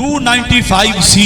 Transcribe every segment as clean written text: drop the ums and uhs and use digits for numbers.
295C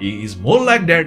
He is more like dead.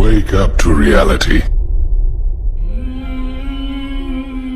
Wake up to reality.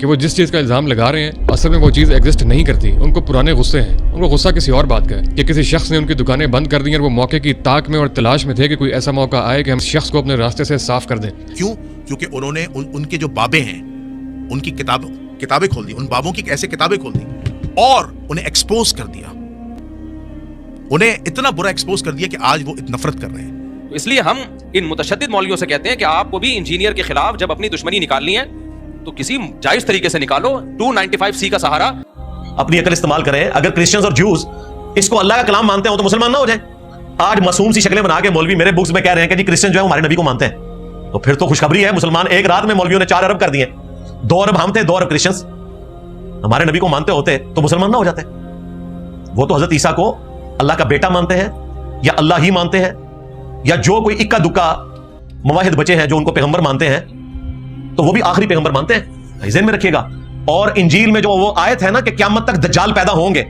کہ وہ جس چیز کا الزام لگا رہے ہیں اصل میں وہ چیز ایگزسٹ نہیں کرتی. ان کو پرانے غصے ہیں, ان کو غصہ کسی اور بات کا ہے کہ کسی شخص نے ان کی دکانیں بند کر دی اور وہ موقع کی تاک میں اور تلاش میں تھے کہ کوئی ایسا موقع آئے کہ ہم شخص کو اپنے راستے سے صاف کر دیں. کیوں؟ کیونکہ انہوں نے ان کے جو بابیں ہیں ان کی کتابیں کھول دی, ان بابوں کی ایسے کتابیں کھول دی اور انہیں ایکسپوز کر دیا, انہیں اتنا برا ایکسپوز کر دیا کہ آج وہ نفرت کر رہے ہیں. اس لیے ہم ان متشدد مولویوں سے کہتے ہیں کہ آپ کو بھی انجینئر کے خلاف جب اپنی دشمنی نکالنی ہے تو کسی جائز طریقے سے نکالو. 295C کا سہارا. اپنی عقل استعمال کریں. اگر کرسچنز اور جوز اس کو اللہ کا کلام مانتے ہو تو مسلمان نہ ہو جائیں. آج معصوم سی شکلیں بنا کے مولوی میرے بکس میں کہہ رہے ہیں کہ جی کرسچن جو ہے ہمارے نبی کو مانتے ہیں, تو پھر تو خوشخبری ہے, مسلمان ایک رات میں مولویوں نے 4 ارب کر دیے. 2 ارب ہم تھے, 2 ارب کرسچنز. ہمارے نبی کو مانتے ہوتے تو مسلمان نہ ہو جاتے. وہ تو حضرت عیسیٰ کو اللہ کا بیٹا مانتے ہیں یا اللہ ہی مانتے ہیں, یا جو کوئی اکا دکا مواحد بچے ہیں جو ان کو پیغمبر مانتے ہیں تو وہ بھی آخری پیغمبر مانتے ہیں. ذہن میں رکھیے گا. اور انجیل میں جو وہ آیت ہے نا کہ قیامت تک دجال پیدا ہوں گے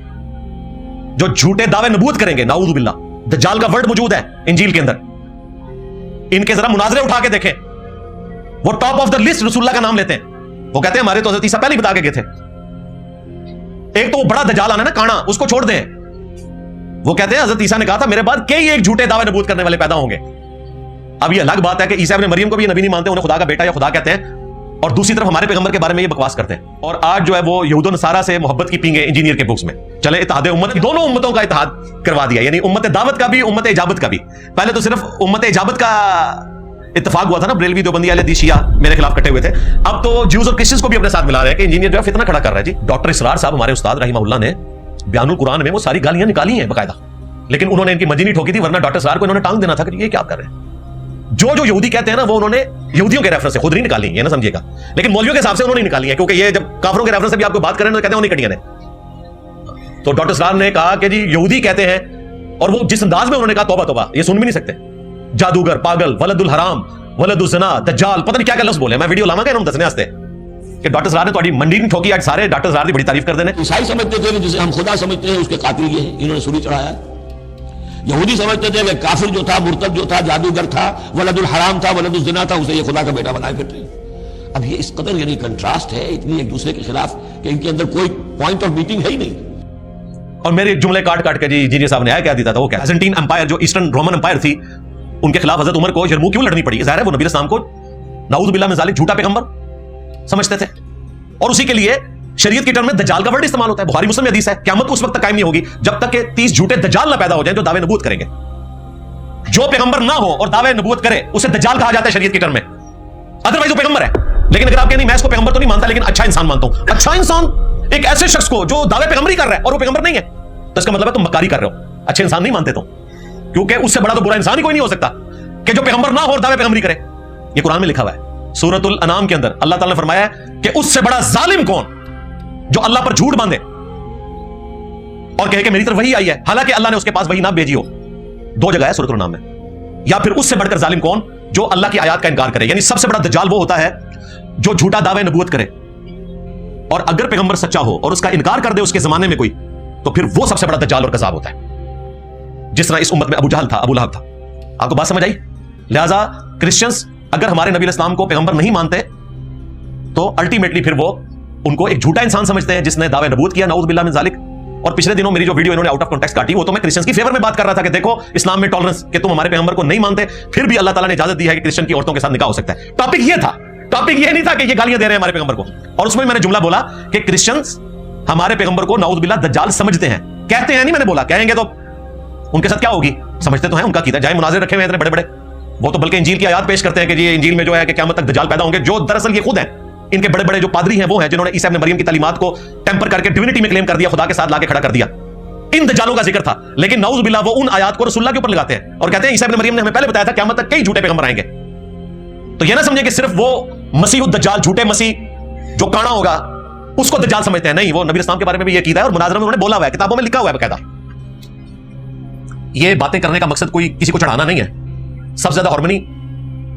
جو جھوٹے دعوے نبوت کریں گے, نعوذ باللہ, دجال کا ورڈ موجود ہے انجیل کے اندر. ان کے ذرا مناظرے اٹھا کے دیکھیں, وہ ٹاپ آف دا لسٹ رسول اللہ کا نام لیتے ہیں. وہ کہتے ہیں ہمارے تو حضرت عیسیٰ پہلے ہی بتا کے گئے تھے. ایک تو وہ بڑا دجال آنا نا کانا, اس کو چھوڑ دیں. وہ کہتے ہیں حضرت عیسیٰ نے کہا تھا میرے بعد کئی ایک جھوٹے دعوے نبوت کرنے والے پیدا ہوں گے. اب یہ الگ بات ہے کہ عیسیٰ ابن مریم کو بھی نبی نہیں مانتے, انہیں خدا کا بیٹا یا خدا کہتے ہیں, اور دوسری طرف ہمارے پیغمبر کے بارے میں یہ بکواس کرتے ہیں. اور آج جو ہے وہ یہود و نصارہ سے محبت کی پینگے انجینئر کے بکس میں. چلے اتحاد امت, دونوں امتوں کا اتحاد کروا دیا, یعنی امت دعوت کا بھی امت اجابت کا بھی. پہلے تو صرف امت اجابت کا اتفاق ہوا تھا نا, بریلوی دیوبندی اہل حدیث شیعہ میرے خلاف کٹے ہوئے تھے. اب تو جیوز اور کرسچنز کو بھی اپنے ساتھ ملا رہے ہیں کہ انجینئر جو ہے فتنہ کھڑا کر رہا ہے. جی ڈاکٹر اسرار صاحب ہمارے استاد رحمہ اللہ نے بیان القرآن میں وہ ساری گالیاں نکالی ہیں باقاعدہ, لیکن انہوں نے ان کی منجی نہیں ٹھوکی تھی, ورنہ ڈاکٹر اسرار کو انہوں نے ٹانگ دینا تھا کہ یہ کیا کر رہے ہیں. جو یہودی کہتے ہیں نا وہ انہوں نے یہودیوں کے ریفرنس سے خود نہیں نکالی, یہ نہ سمجھیے گا, لیکن مولویوں کے حساب سے انہوں نے نکالی ہے, کیونکہ یہ جب کافروں کے ریفرنس سے بھی آپ کو بات کریں تو کہتے ہیں انہیں کٹیاں نے. تو ڈاکٹر اسرار نے کہا کہ جی یہودی کہتے ہیں, اور وہ جس انداز میں انہوں نے کہا توبہ توبہ, یہ سن بھی نہیں سکتے. جادوگر, پاگل, ولد الحرام, ولد الزنا, دجال, پتہ نہیں کیا کیا لفظ بولے. میں ویڈیو لاواں گا انہوں دسنے واسطے کہ ڈاکٹر اسرار نے تھوڑی منڈی نہیں ٹھوکی. آج سارے ڈاکٹر اسرار کی بڑی تعریف کر دینے. عیسائی سمجھتے تھے کہ جسے ہم خدا سمجھتے ہیں اس کے قاتل یہ ہیں, انہوں نے سولی چڑھایا. یہودی سمجھتے تھے کہ کافر جو تھا, مرتد جو تھا, جادوگر تھا, ولد الحرام تھا, ولد الزنا تھا, اسے یہ خدا کا بیٹا بنائے پھرتے ہیں. اب یہ اس قدر یعنی کنٹراسٹ ہے اتنی ایک دوسرے کے خلاف کہ ان کے اندر کوئی پوائنٹ آف میٹنگ ہے ہی نہیں. اور میرے جملے کاٹ کاٹ کے جی انجینئر صاحب نے آیا کیا دیتا تھا, وہ کیا بیزنٹین امپائر جو ایسٹرن رومن امپائر تھی, ان کے خلاف حضرت عمر کو یرموک کیوں لڑنی پڑی؟ ظاہر ہے وہ نبی اسلام کو نعوذ باللہ من ذالک جھوٹا پیغمبر سمجھتے تھے, اور اسی کے لیے شریعت کی ٹرم میں دجال کا ورڈ استعمال ہوتا ہے. بخاری مسلم میں حدیث ہے قیامت اس وقت تک قائم نہیں ہوگی جب تک کہ 30 جھوٹے دجال نہ پیدا ہو جائیں جو دعوے نبوت کریں گے. جو پیغمبر نہ ہو اور دعوے نبوت کرے اسے دجال کہا جاتا ہے شریعت کی ٹرم میں, ادروائز وہ پیغمبر ہے. لیکن اگر آپ کہیں میں اس کو پیغمبر تو نہیں مانتا لیکن اچھا انسان مانتا ہوں, اچھا انسان ایک ایسے شخص کو جو دعوے پیغمبری کر رہا ہے اور وہ پیغمبر نہیں ہے, تو اس کا مطلب ہے تم مکاری کر رہے ہو, اچھے انسان نہیں مانتے تم, کیونکہ اس سے بڑا تو برا انسان ہی کوئی نہیں ہو سکتا کہ جو پیغمبر نہ ہو اور دعوے پیغمبری کرے. یہ قرآن میں لکھا ہوا ہے سورۃ الانعام کے اندر, اللہ تعالیٰ نے فرمایا ہے کہ اس سے بڑا ظالم کون جو اللہ پر جھوٹ باندھے اور کہے کہ میری طرف وحی آئی ہے حالانکہ اللہ نے اس کے پاس وحی نہ بھیجی ہو. 2 جگہ ہے سورۃ الانعام میں. یا پھر اس سے بڑھ کر ظالم کون جو اللہ کی آیات کا انکار کرے, یعنی سب سے بڑا دجال وہ ہوتا ہے جو جھوٹا دعوے نبوت کرے, اور اگر پیغمبر سچا ہو اور اس کا انکار کر دے اس کے زمانے میں کوئی, تو پھر وہ سب سے بڑا دجال اور کذاب ہوتا ہے. جس طرح اس امت میں ابو جہل تھا, ابو لہب تھا. آپ کو بات سمجھ آئی؟ لہذا کرسچنز اگر ہمارے نبی اسلام کو پیغمبر نہیں مانتے تو الٹیمیٹلی پھر وہ ان کو ایک جھوٹا انسان سمجھتے ہیں جس نے دعوے نبوت کیا, نعوذ باللہ من ذالک. اور پچھلے دنوں میری جو ویڈیو انہوں نے آؤٹ آف کانٹیکسٹ کاٹی وہ تو میں کرسچنز کی فیور میں بات کر رہا تھا کہ دیکھو اسلام میں ٹالرنس, کہ تم ہمارے پیغمبر کو نہیں مانتے پھر بھی اللہ تعالیٰ نے اجازت دی ہے کہ کرسچن کی عورتوں کے ساتھ نکاح ہو سکتا ہے. ٹاپک یہ تھا, ٹاپک یہ نہیں تھا کہ یہ گالیاں دے رہے ہیں ہمارے پیغمبر کو. اور اس میں نے جملہ بولا کہ کرسچنز ہمارے پیغمبر کو نعوذ باللہ دجال سمجھتے ہیں, کہتے ہیں نہیں, میں نے بولا کہیں گے تو ان کے ساتھ کیا ہوگی, سمجھتے تو ہیں ان کا عقیدہ, جائے مناظر رکھے ہوئے اتنے بڑے بڑے, وہ تو بلکہ انجیل کی آیات پیش کرتے ہیں کہ یہ انجیل میں جو ہے کہ قیامت تک دجال پیدا ہوں گے, جو دراصل یہ خود ہیں. ان کے بڑے بڑے جو پادری ہیں وہ ہیں جنہوں نے عیسیٰ ابن مریم کی تعلیمات کو ٹیمپر کر کے ڈیوینٹی میں کلیم کر دیا, خدا کے ساتھ لا کے کھڑا کر دیا. ان دجالوں کا ذکر تھا, لیکن نعوذ باللہ وہ ان آیات کو رسول اللہ کے اوپر لگاتے ہیں اور کہتے ہیں عیسیٰ ابن مریم نے ہمیں پہلے بتایا تھا قیامت تک کئی جھوٹے پیغمبر آئیں گے. تو یہ نہ سمجھیں کہ صرف وہ مسیح الدجال, جھوٹے مسیح جو کانا ہوگا اس کو دجال سمجھتے ہیں, نہیں, وہ نبی اسلام کے بارے میں بھی یہ عقیدہ ہے اور مناظرہ میں انہوں نے بولا ہوا ہے, کتابوں میں لکھا ہوا ہے باقاعدہ. یہ باتیں کرنے کا مقصد کوئی کسی کو چڑھانا نہیں ہے. سب سے زیادہ ہارمونی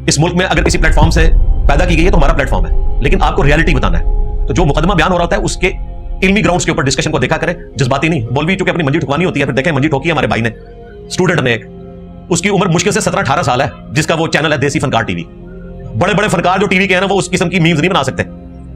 اس ملک میں اگر کسی پلیٹ فارم سے پیدا کی گئی ہے تو ہمارا پلیٹ فارم ہے, لیکن آپ کو ریالٹی بتانا ہے. تو جو مقدمہ بیان ہو رہا ہوتا ہے اس کے علمی گراؤنڈز کے اوپر ڈسکشن کو دیکھا کریں, جذباتی نہیں. مولوی چونکہ اپنی منجی ٹھکوانی ہوتی ہے, پھر دیکھیں منجی ٹھوکی ہے ہمارے بھائی نے, اسٹوڈنٹ نے ایک, اس کی عمر مشکل سے 17-18 سال ہے, جس کا وہ چینل ہے دیسی فنکار ٹی وی. بڑے بڑے فنکار جو ٹی وی کے ہیں نا وہ اس قسم کی میمز نہیں بنا سکتے,